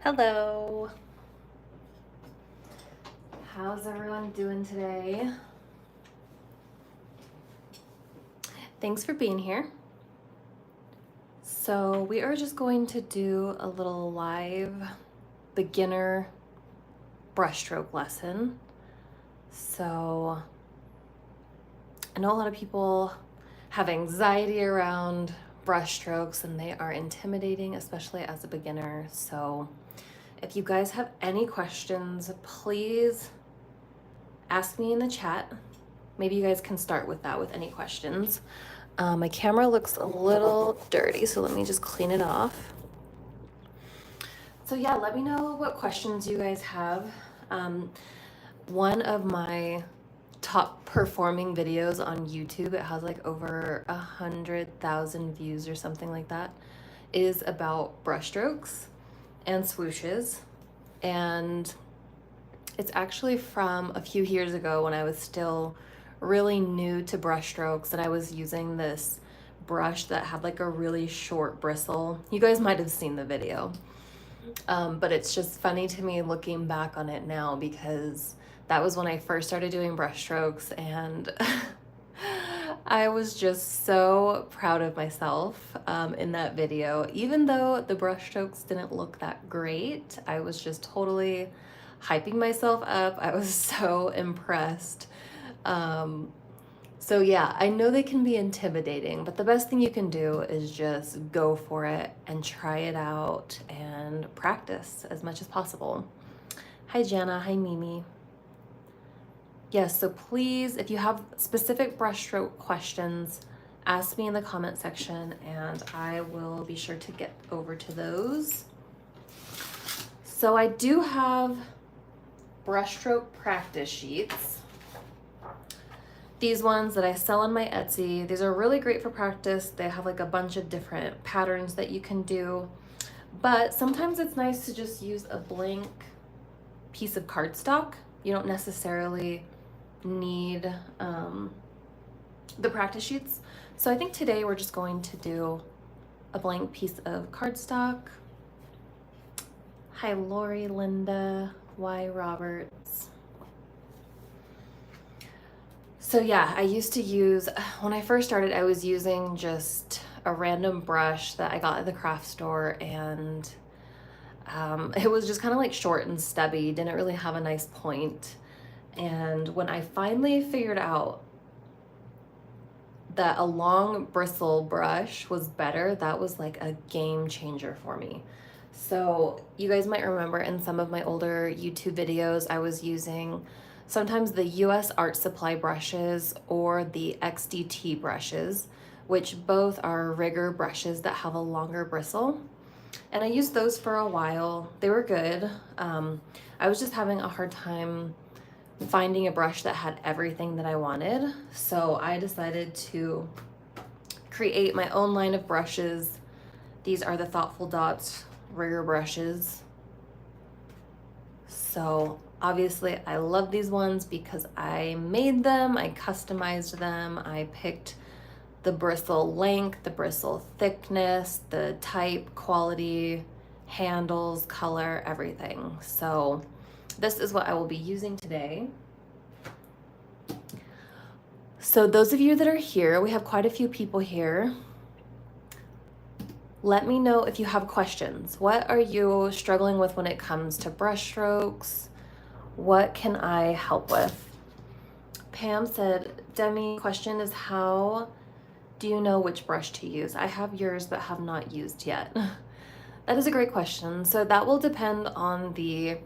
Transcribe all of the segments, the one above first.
Hello. How's everyone doing today? Thanks for being here. So we are just going to do a little live beginner brushstroke lesson. So I know a lot of people have anxiety around brushstrokes and they are intimidating, especially as a beginner. So if you guys have any questions, please ask me in the chat. Maybe you guys can start with that with any questions. My camera looks a little dirty, so let me just clean it off. So yeah, let me know what questions you guys have. One of my top performing videos on YouTube, it has like over 100,000 views or something like that, is about brushstrokes and swooshes. And it's actually from a few years ago when I was still really new to brushstrokes and I was using this brush that had like a really short bristle. You guys might have seen the video, but it's just funny to me looking back on it now because that was when I first started doing brushstrokes and I was just so proud of myself in that video. Even though the brushstrokes didn't look that great, I was just totally hyping myself up. I was so impressed. So yeah, I know they can be intimidating, but the best thing you can do is just go for it and try it out and practice as much as possible. Hi Jana, hi Mimi. Yes, so please, if you have specific brushstroke questions, ask me in the comment section and I will be sure to get over to those. So I do have brushstroke practice sheets. These ones that I sell on my Etsy, these are really great for practice. They have like a bunch of different patterns that you can do, but sometimes it's nice to just use a blank piece of cardstock. You don't necessarily need the practice sheets. So I think today we're just going to do a blank piece of cardstock. Hi Lori, Linda, Y Roberts. So yeah, I used to use, when I first started, I was using just a random brush that I got at the craft store, and it was just kind of like short and stubby, didn't really have a nice point. And when I finally figured out that a long bristle brush was better, that was like a game changer for me. So you guys might remember in some of my older YouTube videos, I was using sometimes the US Art Supply brushes or the XDT brushes, which both are rigger brushes that have a longer bristle. And I used those for a while. They were good. I was just having a hard time finding a brush that had everything that I wanted. So I decided to create my own line of brushes. These are the Thoughtful Dots rigger brushes. So obviously I love these ones because I made them, I customized them, I picked the bristle length, the bristle thickness, the type, quality, handles, color, everything. So this is what I will be using today. So those of you that are here, we have quite a few people here. Let me know if you have questions. What are you struggling with when it comes to brush strokes? What can I help with? Pam said, Demi, question is how do you know which brush to use? I have yours but have not used yet. That is a great question. So that will depend on the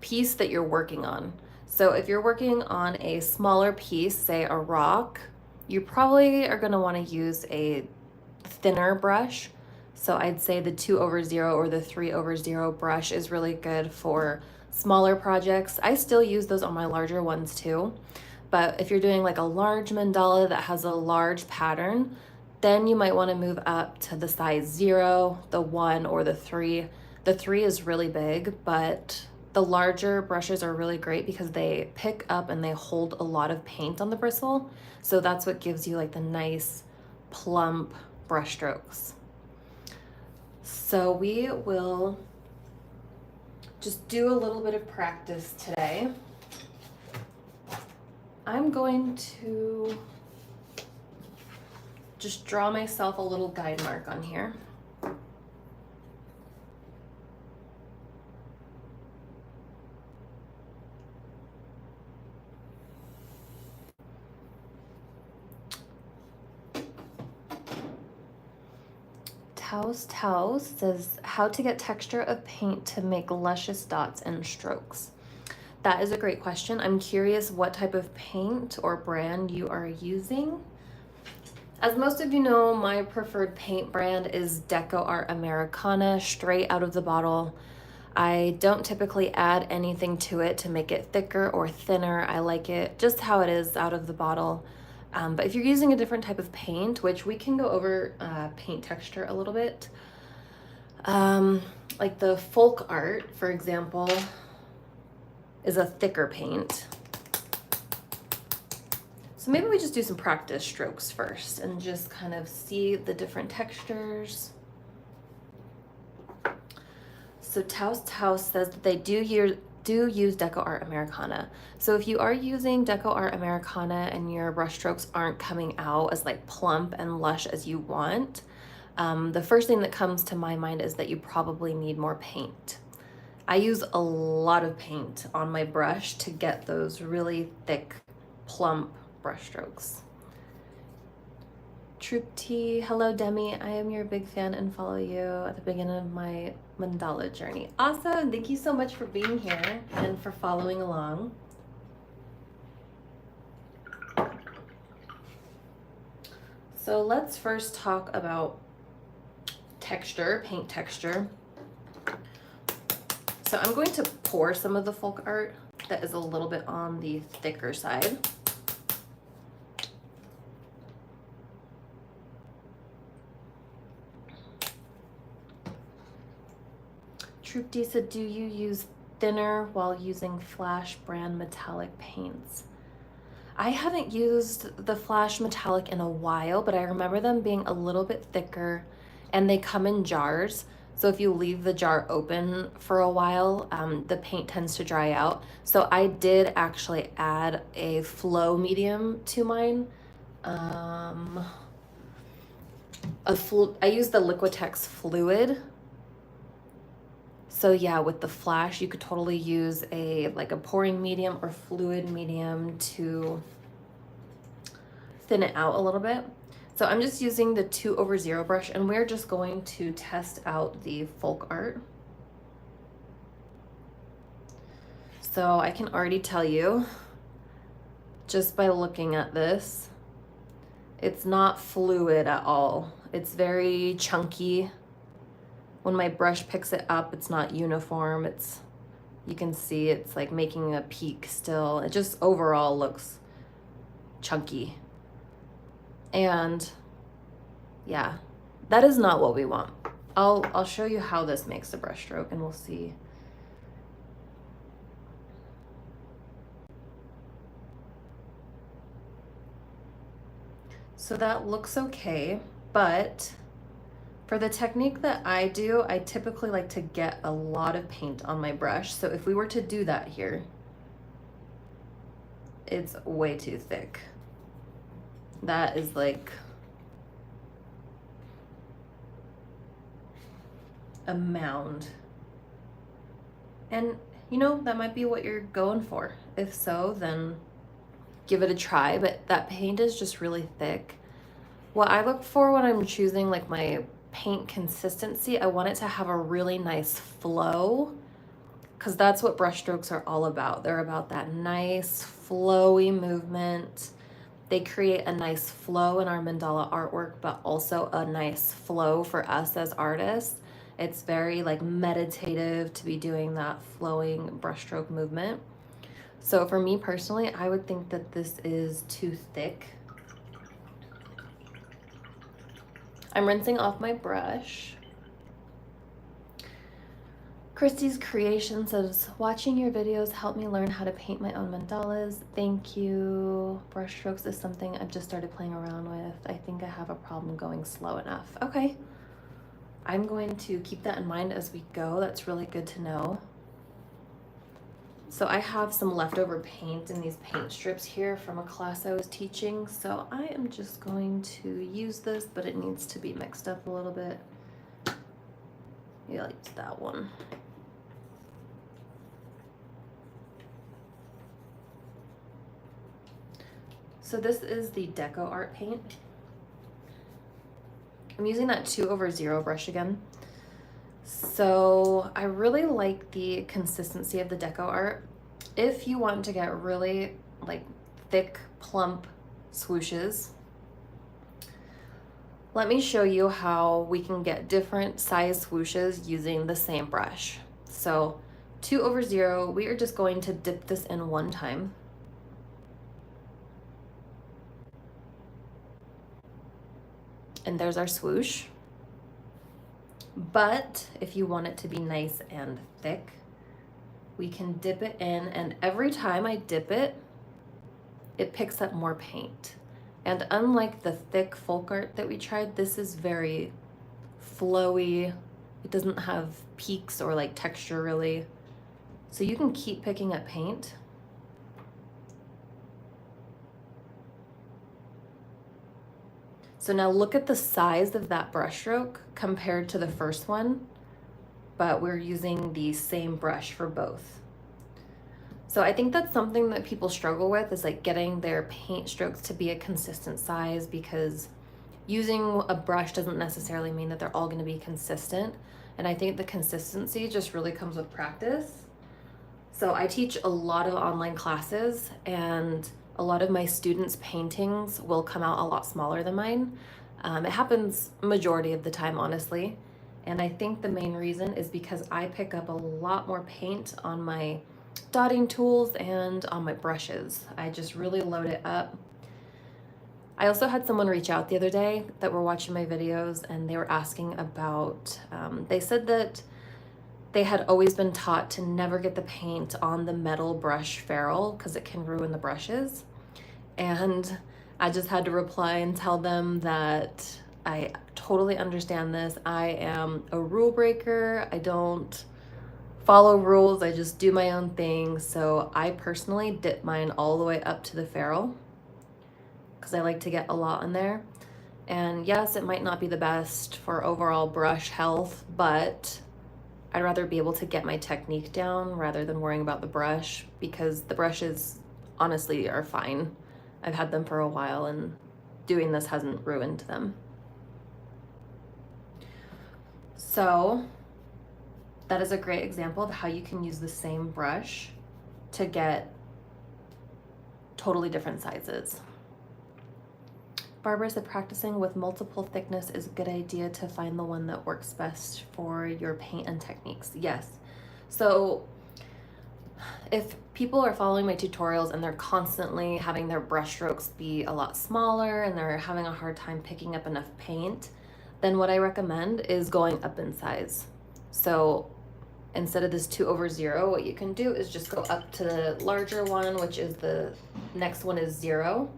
piece that you're working on. So if you're working on a smaller piece, say a rock, you probably are going to want to use a thinner brush. So I'd say the 2/0 or the 3/0 brush is really good for smaller projects. I still use those on my larger ones too. But if you're doing like a large mandala that has a large pattern, then you might want to move up to the size 0, the 1, or the 3. The 3 is really big, but the larger brushes are really great because they pick up and they hold a lot of paint on the bristle. So that's what gives you like the nice plump brush strokes. So we will just do a little bit of practice today. I'm going to just draw myself a little guide mark on here. Taos says, how to get texture of paint to make luscious dots and strokes. That is a great question. I'm curious what type of paint or brand you are using. As most of you know, my preferred paint brand is Deco Art Americana, straight out of the bottle. I don't typically add anything to it to make it thicker or thinner. I like it just how it is out of the bottle. But if you're using a different type of paint, which we can go over paint texture a little bit, like the folk art, for example, is a thicker paint. So maybe we just do some practice strokes first and just kind of see the different textures. So Taos says that they do use Deco Art Americana. So if you are using Deco Art Americana and your brush strokes aren't coming out as like plump and lush as you want, the first thing that comes to my mind is that you probably need more paint. I use a lot of paint on my brush to get those really thick, plump brush strokes. Troop T, hello Demi, I am your big fan and follow you at the beginning of my mandala journey. Awesome, thank you so much for being here and for following along. So let's first talk about texture, paint texture. So I'm going to pour some of the folk art that is a little bit on the thicker side. Troop D said, do you use thinner while using Flash brand metallic paints? I haven't used the Flash metallic in a while, but I remember them being a little bit thicker and they come in jars. So if you leave the jar open for a while, the paint tends to dry out. So I did actually add a flow medium to mine. I used the Liquitex fluid. So yeah, with the Flash, you could totally use a pouring medium or fluid medium to thin it out a little bit. So I'm just using the 2/0 brush and we're just going to test out the folk art. So I can already tell you, just by looking at this, it's not fluid at all. It's very chunky. When my brush picks it up, it's not uniform. You can see it's like making a peak still. It just overall looks chunky. And yeah, that is not what we want. I'll show you how this makes a brush stroke and we'll see. So that looks okay, but for the technique that I do, I typically like to get a lot of paint on my brush. So if we were to do that here, it's way too thick. That is like a mound. And you know, that might be what you're going for. If so, then give it a try, but that paint is just really thick. What I look for when I'm choosing like my paint consistency, I want it to have a really nice flow, because that's what brush strokes are all about. They're about that nice flowy movement. They create a nice flow in our mandala artwork, but also a nice flow for us as artists. It's very like meditative to be doing that flowing brushstroke movement. So for me personally, I would think that this is too thick. I'm rinsing off my brush. Christy's Creation says, watching your videos helped me learn how to paint my own mandalas. Thank you. Brushstrokes is something I've just started playing around with. I think I have a problem going slow enough. Okay. I'm going to keep that in mind as we go. That's really good to know. So I have some leftover paint in these paint strips here from a class I was teaching. So I am just going to use this, but it needs to be mixed up a little bit. Yeah, like that one. So this is the Deco Art paint. I'm using that 2/0 brush again. So I really like the consistency of the Deco Art. If you want to get really like thick, plump swooshes, let me show you how we can get different size swooshes using the same brush. So 2/0, we are just going to dip this in one time. And there's our swoosh. But if you want it to be nice and thick, we can dip it in, and every time I dip it, it picks up more paint. And unlike the thick folk art that we tried, this is very flowy. It doesn't have peaks or like texture really. So you can keep picking up paint. So now look at the size of that brush stroke compared to the first one, but we're using the same brush for both. So I think that's something that people struggle with, is like getting their paint strokes to be a consistent size, because using a brush doesn't necessarily mean that they're all gonna be consistent. And I think the consistency just really comes with practice. So I teach a lot of online classes, and a lot of my students' paintings will come out a lot smaller than mine. It happens majority of the time, honestly. And I think the main reason is because I pick up a lot more paint on my dotting tools and on my brushes. I just really load it up. I also had someone reach out the other day that were watching my videos, and they were asking about, they said that they had always been taught to never get the paint on the metal brush ferrule because it can ruin the brushes. And I just had to reply and tell them that I totally understand this. I am a rule breaker. I don't follow rules. I just do my own thing. So I personally dip mine all the way up to the ferrule because I like to get a lot in there. And yes, it might not be the best for overall brush health, but I'd rather be able to get my technique down rather than worrying about the brush, because the brushes honestly are fine. I've had them for a while and doing this hasn't ruined them. So that is a great example of how you can use the same brush to get totally different sizes. Barbara said practicing with multiple thickness is a good idea to find the one that works best for your paint and techniques. Yes. So if people are following my tutorials and they're constantly having their brush strokes be a lot smaller and they're having a hard time picking up enough paint, then what I recommend is going up in size. So instead of this 2/0, what you can do is just go up to the larger one, which is the next one is 0.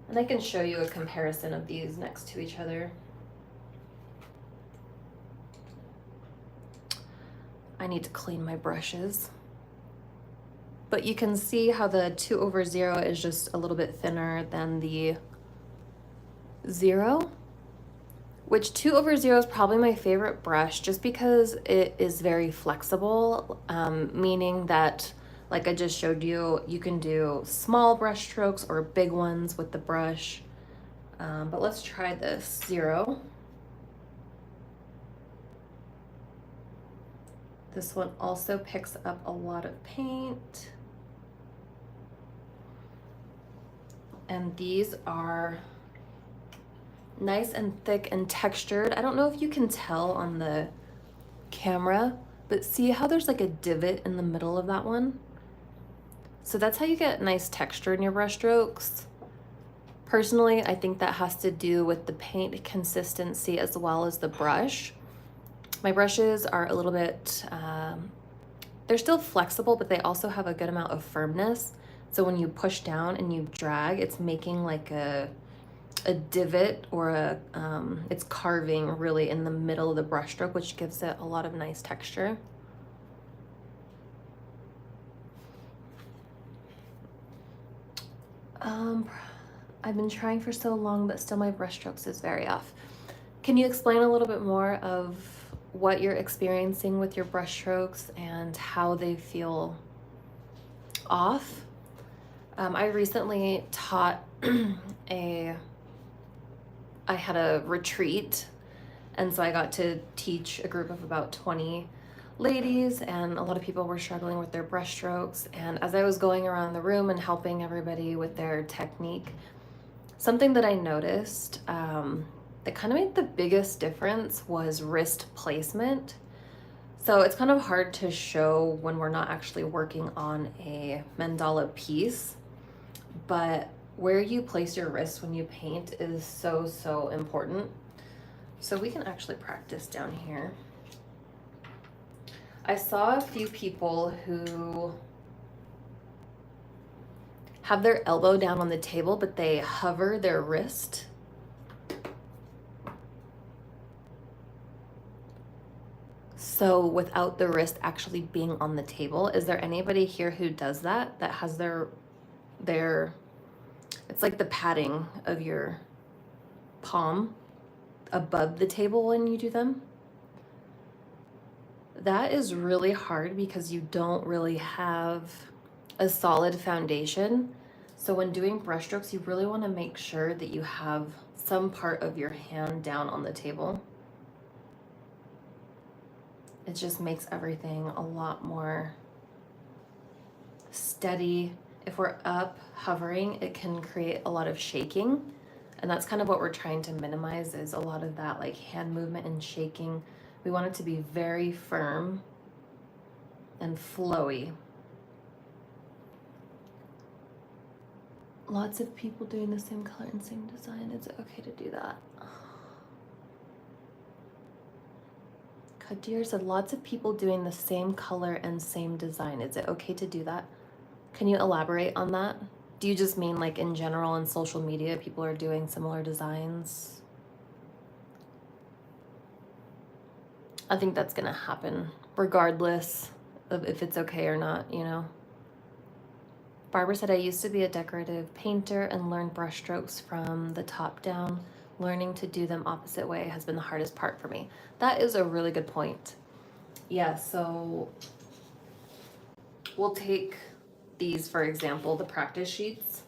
And I can show you a comparison of these next to each other. I need to clean my brushes. But you can see how the 2/0 is just a little bit thinner than the 0, which 2/0 is probably my favorite brush just because it is very flexible, meaning that, like I just showed you, you can do small brush strokes or big ones with the brush. But let's try this 0. This one also picks up a lot of paint. And these are nice and thick and textured. I don't know if you can tell on the camera, but see how there's like a divot in the middle of that one? So that's how you get nice texture in your brush strokes. Personally, I think that has to do with the paint consistency as well as the brush. My brushes are a little bit, they're still flexible, but they also have a good amount of firmness. So when you push down and you drag, it's making like a a divot or it's carving really in the middle of the brushstroke, which gives it a lot of nice texture. I've been trying for so long, but still my brushstrokes is very off. Can you explain a little bit more of what you're experiencing with your brushstrokes and how they feel off? I recently taught I had a retreat, and so I got to teach a group of about 20 ladies, and a lot of people were struggling with their brushstrokes. And as I was going around the room and helping everybody with their technique, something that I noticed that kind of made the biggest difference was wrist placement. So it's kind of hard to show when we're not actually working on a mandala piece, but where you place your wrist when you paint is so important. So we can actually practice down here. I saw a few people who have their elbow down on the table, but they hover their wrist. So without the wrist actually being on the table. Is there anybody here who does that? That has their it's like the padding of your palm above the table when you do them? That is really hard because you don't really have a solid foundation. So when doing brushstrokes, you really want to make sure that you have some part of your hand down on the table. It just makes everything a lot more steady. If we're up hovering, it can create a lot of shaking. And that's kind of what we're trying to minimize, is a lot of that like hand movement and shaking. We want it to be very firm and flowy. Lots of people doing the same color and same design. Is it okay to do that? Kadir said lots of people doing the same color and same design. Is it okay to do that? Can you elaborate on that? Do you just mean like in general on social media, people are doing similar designs? I think that's gonna happen regardless of if it's okay or not, you know? Barbara said, I used to be a decorative painter and learned brushstrokes from the top down. Learning to do them opposite way has been the hardest part for me. That is a really good point. Yeah, so we'll take these, for example, the practice sheets.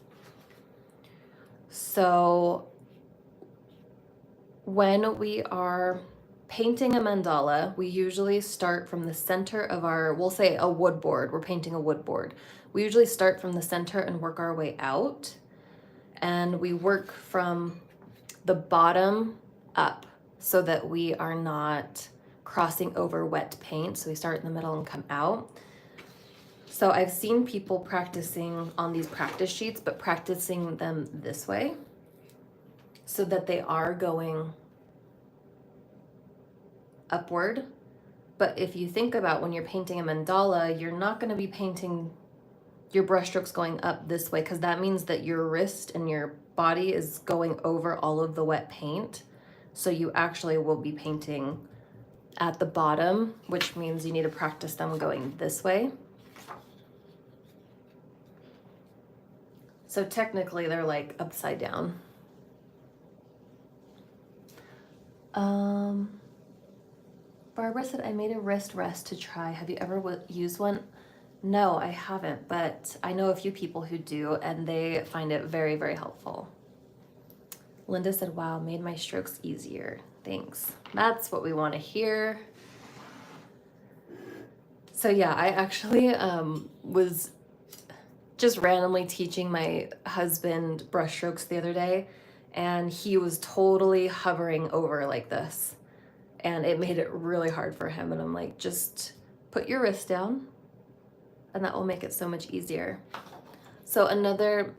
So when we are painting a mandala, we usually start from the center of our, we'll say a wood board. We're painting a wood board. We usually start from the center and work our way out. And we work from the bottom up so that we are not crossing over wet paint. So we start in the middle and come out. So I've seen people practicing on these practice sheets, but practicing them this way so that they are going upward. But if you think about when you're painting a mandala, you're not going to be painting your brushstrokes going up this way, because that means that your wrist and your body is going over all of the wet paint. So you actually will be painting at the bottom, which means you need to practice them going this way. So technically they're like upside down. Barbara said, I made a wrist rest to try. Have you ever used one? No, I haven't, but I know a few people who do, and they find it very, very helpful. Linda said, wow, made my strokes easier. Thanks. That's what we want to hear. So yeah, I actually was just randomly teaching my husband brushstrokes the other day, and he was totally hovering over like this, and it made it really hard for him. And I'm like, just put your wrist down, and that will make it so much easier. So another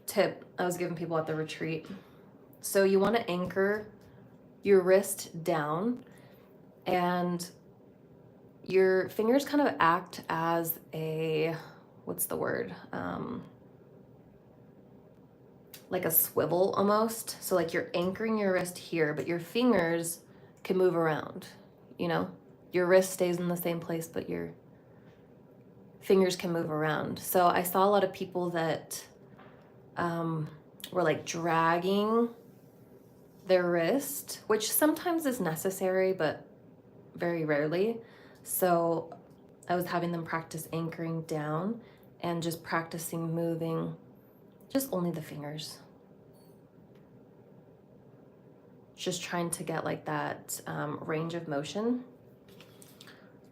tip I was giving people at the retreat. So you want to anchor your wrist down, and your fingers kind of act as a, what's the word? like a swivel almost. So like you're anchoring your wrist here, but your fingers can move around, you know? Your wrist stays in the same place, but your fingers can move around. So I saw a lot of people that were like dragging their wrist, which sometimes is necessary, but very rarely. So I was having them practice anchoring down and just practicing moving just only the fingers. Just trying to get like that range of motion.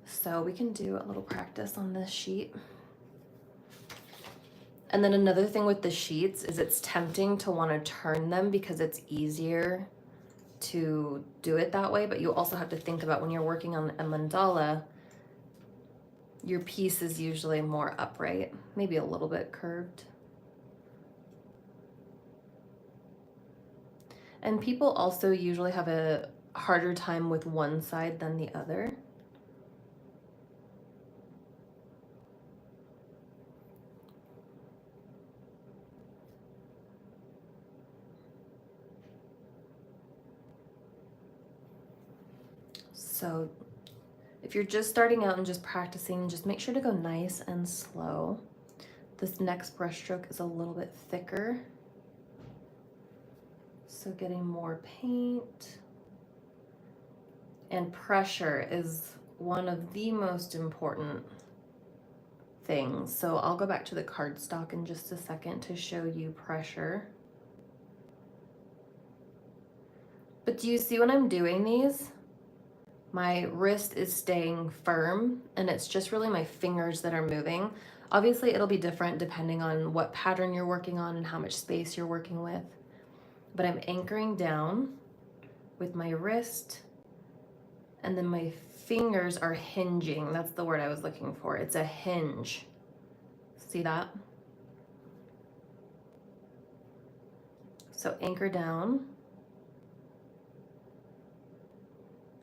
So we can do a little practice on this sheet. And then another thing with the sheets is it's tempting to want to turn them because it's easier to do it that way, but you also have to think about when you're working on a mandala, your piece is usually more upright, maybe a little bit curved. And people also usually have a harder time with one side than the other. So if you're just starting out and just practicing, just make sure to go nice and slow. This next brush stroke is a little bit thicker. So getting more paint. And pressure is one of the most important things. So I'll go back to the cardstock in just a second to show you pressure. But do you see when I'm doing these? My wrist is staying firm and it's just really my fingers that are moving. Obviously it'll be different depending on what pattern you're working on and how much space you're working with. But I'm anchoring down with my wrist and then my fingers are hinging. That's the word I was looking for. It's a hinge. See that? So anchor down.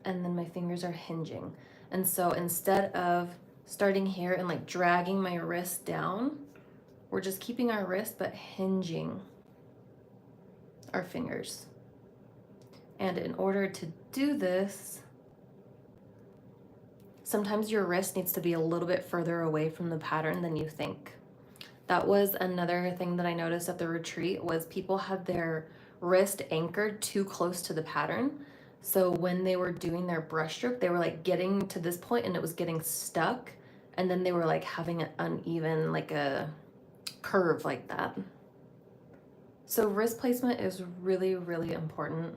And then my fingers are hinging. And so instead of starting here and like dragging my wrist down, we're just keeping our wrist but hinging our fingers. And in order to do this, sometimes your wrist needs to be a little bit further away from the pattern than you think. That was another thing that I noticed at the retreat was people had their wrist anchored too close to the pattern. So when they were doing their brushstroke, they were like getting to this point and it was getting stuck. And then they were like having an uneven, like a curve like that. So wrist placement is really, really important.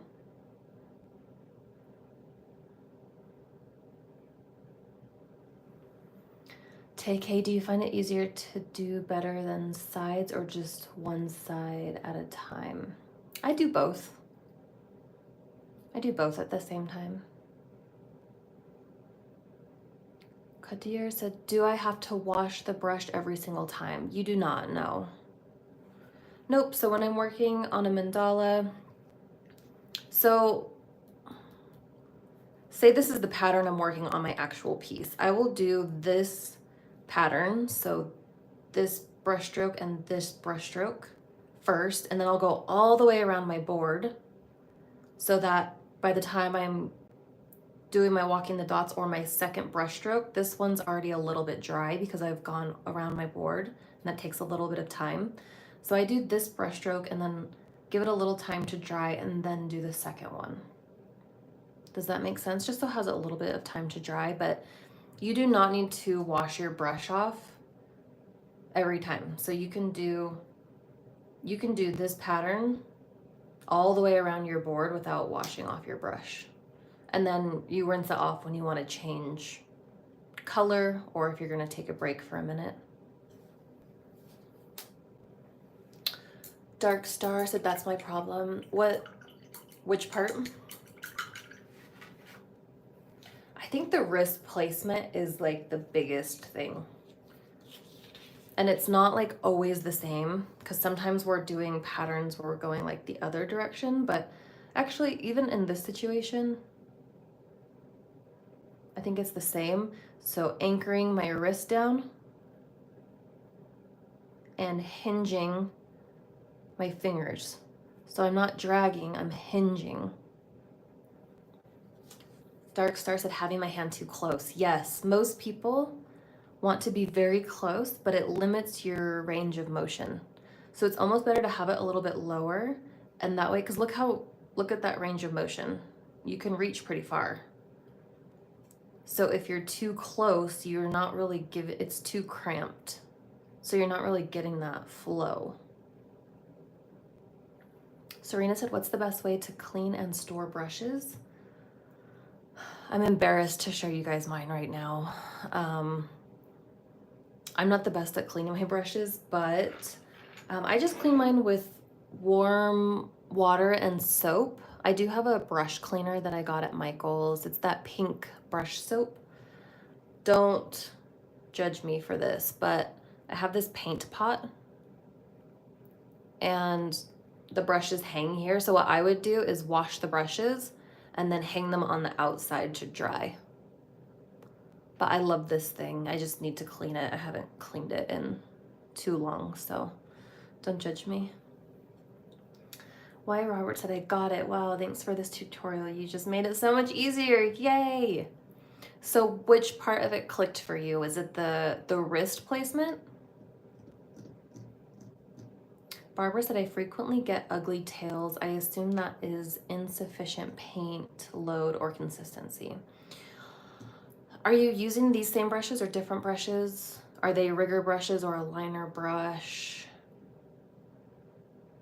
TK, do you find it easier to do better than sides or just one side at a time? I do both. I do both at the same time. Kadir said, do I have to wash the brush every single time? You do not, no. Nope, so when I'm working on a mandala, so say this is the pattern I'm working on my actual piece. I will do this pattern, so this brush stroke and this brush stroke first, and then I'll go all the way around my board so that by the time I'm doing my walking the dots or my second brush stroke, this one's already a little bit dry because I've gone around my board and that takes a little bit of time. So I do this brush stroke and then give it a little time to dry and then do the second one. Does that make sense? Just so it has a little bit of time to dry, but you do not need to wash your brush off every time. So you can do this pattern all the way around your board without washing off your brush. And then you rinse it off when you want to change color or if you're going to take a break for a minute. Dark Star said that's my problem. Which part? I think the wrist placement is like the biggest thing. And it's not like always the same because sometimes we're doing patterns where we're going like the other direction, but actually even in this situation, I think it's the same. So anchoring my wrist down and hinging my fingers. So I'm not dragging, I'm hinging. Dark Star said having my hand too close. Yes, most people want to be very close, but it limits your range of motion. So it's almost better to have it a little bit lower, and that way, because look at that range of motion. You can reach pretty far. So if you're too close, you're not really it's too cramped. So you're not really getting that flow. Serena said, what's the best way to clean and store brushes? I'm embarrassed to show you guys mine right now. I'm not the best at cleaning my brushes, but I just clean mine with warm water and soap. I do have a brush cleaner that I got at Michael's. It's that pink brush soap. Don't judge me for this, but I have this paint pot and the brushes hang here. So what I would do is wash the brushes and then hang them on the outside to dry. But I love this thing. I just need to clean it. I haven't cleaned it in too long, so don't judge me. Why Robert said I got it. Wow, thanks for this tutorial. You just made it so much easier. Yay! So which part of it clicked for you? Is it the wrist placement? Barbara said I frequently get ugly tails. I assume that is insufficient paint load or consistency. Are you using these same brushes or different brushes? Are they rigger brushes or a liner brush?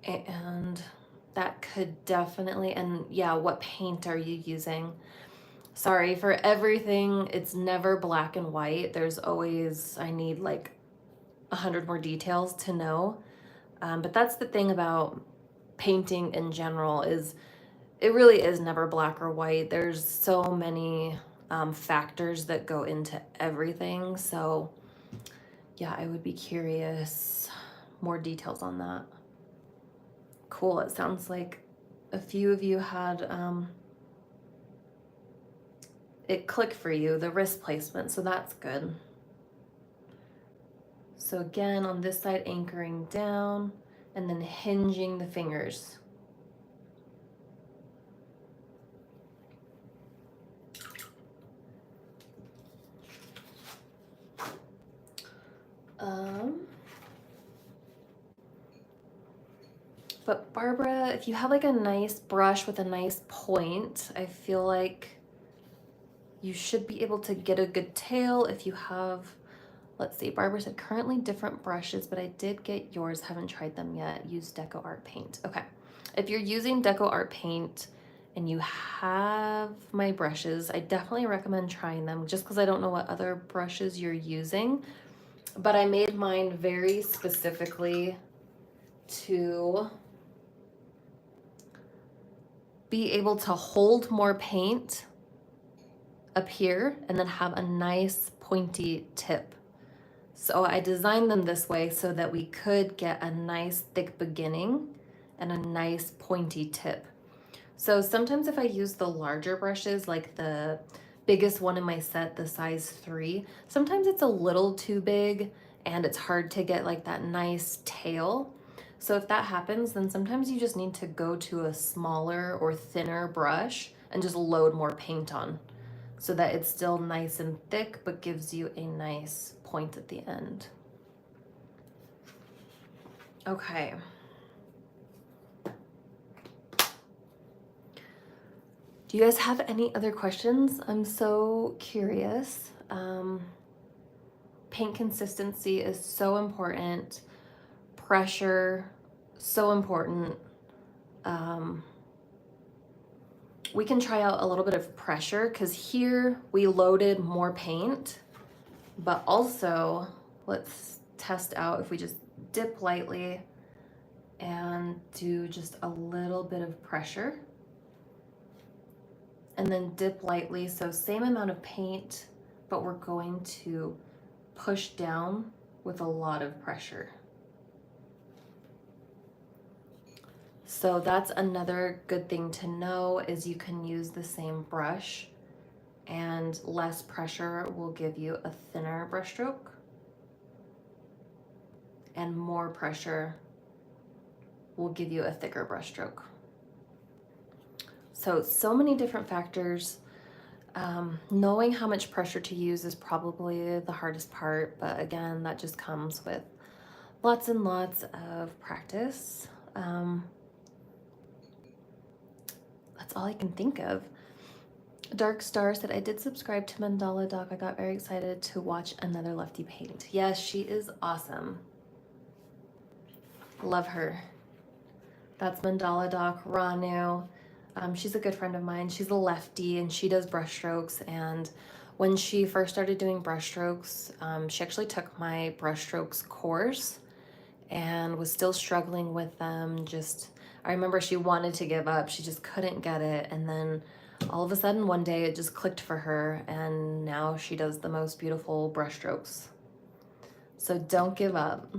And that could definitely, and yeah, what paint are you using? Sorry, for everything, it's never black and white. There's always, I need like 100 more details to know. But that's the thing about painting in general, is it really is never black or white. There's so many factors that go into everything. So yeah, I would be curious, more details on that. Cool, it sounds like a few of you had it click for you, the wrist placement, so that's good. So again, on this side, anchoring down and then hinging the fingers. But Barbara, if you have like a nice brush with a nice point, I feel like you should be able to get a good tail if you have, let's see, Barbara said currently different brushes, but I did get yours, haven't tried them yet. Use Deco Art Paint. Okay, if you're using Deco Art Paint and you have my brushes, I definitely recommend trying them, just because I don't know what other brushes you're using, but I made mine very specifically to be able to hold more paint up here and then have a nice pointy tip. So I designed them this way so that we could get a nice thick beginning and a nice pointy tip. So sometimes if I use the larger brushes, like the biggest one in my set, the size 3, sometimes it's a little too big and it's hard to get like that nice tail. So if that happens, then sometimes you just need to go to a smaller or thinner brush and just load more paint on so that it's still nice and thick, but gives you a nice point at the end. Okay. Do you guys have any other questions? I'm so curious. Paint consistency is so important. Pressure, so important. We can try out a little bit of pressure because here we loaded more paint, but also let's test out if we just dip lightly and do just a little bit of pressure and then dip lightly. So same amount of paint, but we're going to push down with a lot of pressure. So that's another good thing to know, is you can use the same brush and less pressure will give you a thinner brush stroke, and more pressure will give you a thicker brush stroke. So many different factors. Knowing how much pressure to use is probably the hardest part, but again, that just comes with lots and lots of practice. That's all I can think of. Dark Star said, I did subscribe to Mandala Doc. I got very excited to watch another lefty paint. Yes, she is awesome. Love her. That's Mandala Doc, Ranu. She's a good friend of mine. She's a lefty and she does brushstrokes. And when she first started doing brushstrokes, she actually took my brushstrokes course and was still struggling with them. I remember she wanted to give up. She just couldn't get it. And then all of a sudden one day it just clicked for her and now she does the most beautiful brushstrokes. So don't give up.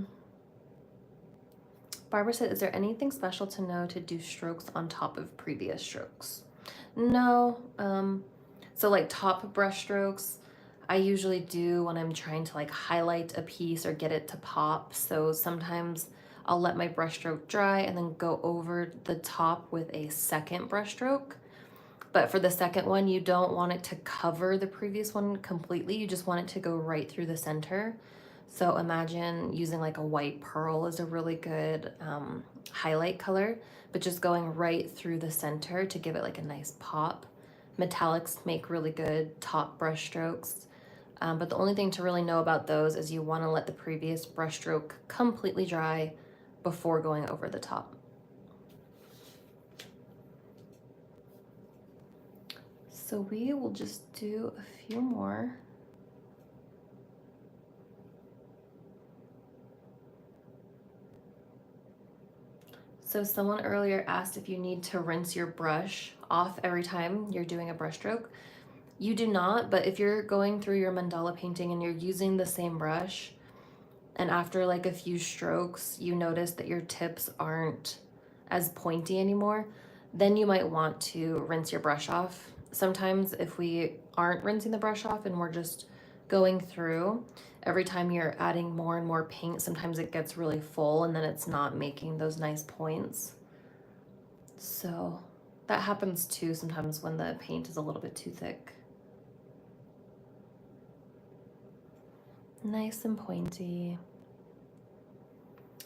Barbara said, is there anything special to know to do strokes on top of previous strokes? No. So like top brush strokes, I usually do when I'm trying to like highlight a piece or get it to pop. So sometimes I'll let my brush stroke dry and then go over the top with a second brush stroke. But for the second one, you don't want it to cover the previous one completely. You just want it to go right through the center. So imagine using like a white pearl is a really good highlight color, but just going right through the center to give it like a nice pop. Metallics make really good top brush strokes. But the only thing to really know about those is you want to let the previous brush stroke completely dry before going over the top. So we will just do a few more. So someone earlier asked if you need to rinse your brush off every time you're doing a brush stroke. You do not, but if you're going through your mandala painting and you're using the same brush, and after like a few strokes, you notice that your tips aren't as pointy anymore, then you might want to rinse your brush off. Sometimes if we aren't rinsing the brush off and we're just going through, every time you're adding more and more paint, sometimes it gets really full and then it's not making those nice points. So that happens too sometimes when the paint is a little bit too thick. Nice and pointy.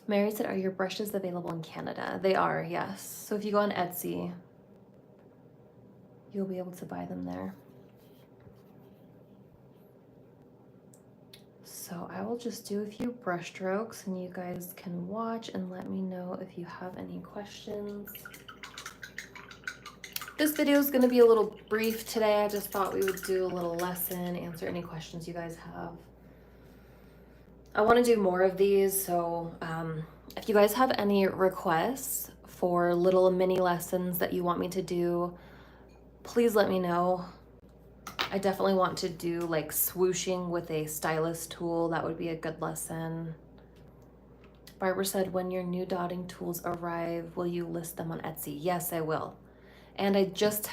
Mary said, are your brushes available in Canada? They are, yes. So if you go on Etsy, you'll be able to buy them there. So I will just do a few brush strokes and you guys can watch and let me know if you have any questions. This video is going to be a little brief today. I just thought we would do a little lesson, answer any questions you guys have. I want to do more of these, so if you guys have any requests for little mini lessons that you want me to do, please let me know. I definitely want to do like swooshing with a stylus tool. That would be a good lesson. Barbara said, when your new dotting tools arrive, will you list them on Etsy? Yes, I will. And I just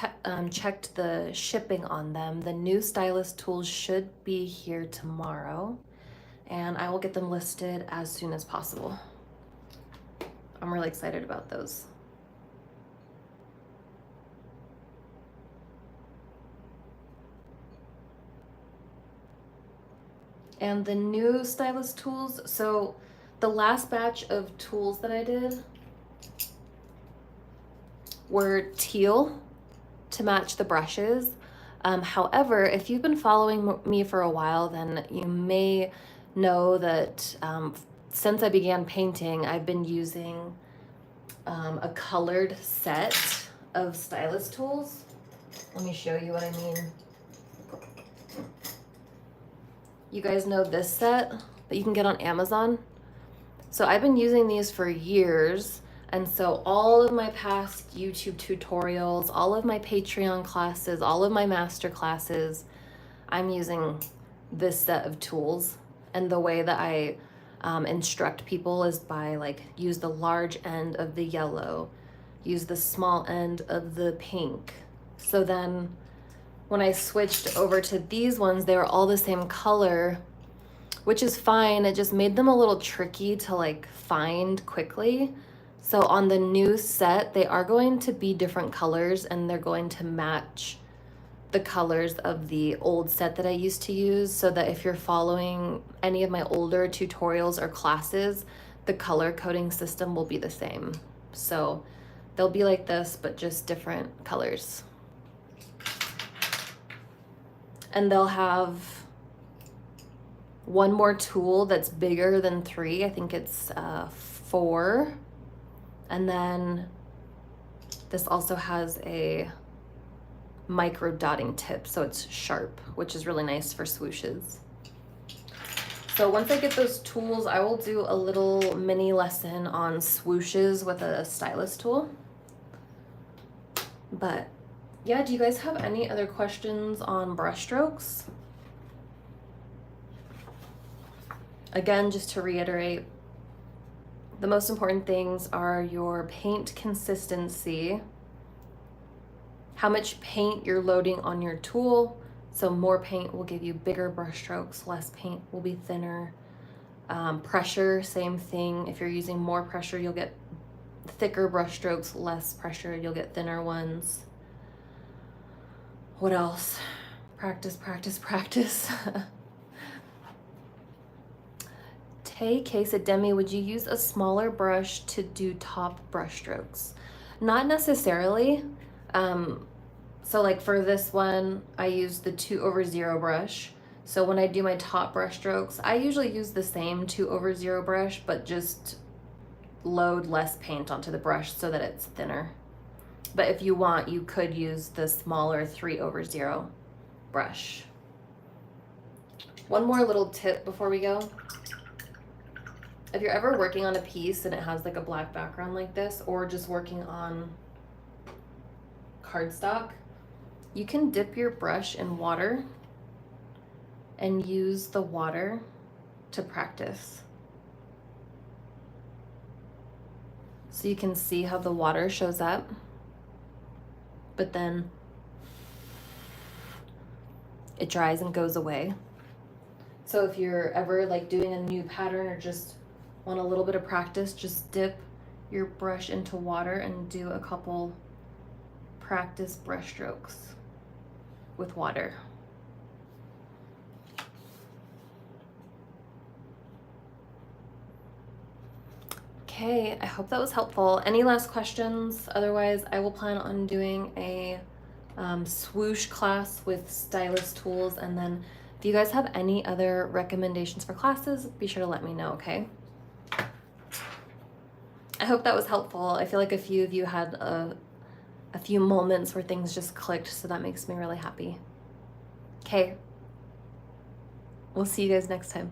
checked the shipping on them. The new stylus tools should be here tomorrow, and I will get them listed as soon as possible. I'm really excited about those. And the new stylus tools, so the last batch of tools that I did were teal to match the brushes. However, if you've been following me for a while, then you may know that since I began painting, I've been using a colored set of stylus tools. Let me show you what I mean. You guys know this set that you can get on Amazon? So I've been using these for years, and so all of my past YouTube tutorials, all of my Patreon classes, all of my master classes, I'm using this set of tools. And the way that I instruct people is by like, use the large end of the yellow, use the small end of the pink. So then when I switched over to these ones, they were all the same color, which is fine. It just made them a little tricky to like find quickly. So on the new set, they are going to be different colors, and they're going to match the colors of the old set that I used to use, so that if you're following any of my older tutorials or classes, the color coding system will be the same. So they'll be like this, but just different colors. And they'll have one more tool that's bigger than 3. I think it's 4. And then this also has a micro dotting tip, so it's sharp, which is really nice for swooshes. So once I get those tools, I will do a little mini lesson on swooshes with a stylus tool. But yeah, do you guys have any other questions on brush strokes? Again, just to reiterate, the most important things are your paint consistency, how much paint you're loading on your tool. So more paint will give you bigger brush strokes, less paint will be thinner. Pressure, same thing. If you're using more pressure, you'll get thicker brush strokes, less pressure, you'll get thinner ones. What else? Practice, practice, practice. Tay K said, Demi, would you use a smaller brush to do top brush strokes? Not necessarily. So like for this one, I use the 2/0 brush. So when I do my top brush strokes, I usually use the same 2/0 brush, but just load less paint onto the brush so that it's thinner. But if you want, you could use the smaller 3/0 brush. One more little tip before we go. If you're ever working on a piece and it has like a black background like this, or just working on cardstock, you can dip your brush in water and use the water to practice. So you can see how the water shows up, but then it dries and goes away. So if you're ever like doing a new pattern or just want a little bit of practice, just dip your brush into water and do a couple practice brush strokes with water. Okay, I hope that was helpful. Any last questions? Otherwise, I will plan on doing a swoosh class with stylus tools, and then if you guys have any other recommendations for classes, be sure to let me know, okay? I hope that was helpful. I feel like a few of you had a few moments where things just clicked, so that makes me really happy. Okay, we'll see you guys next time.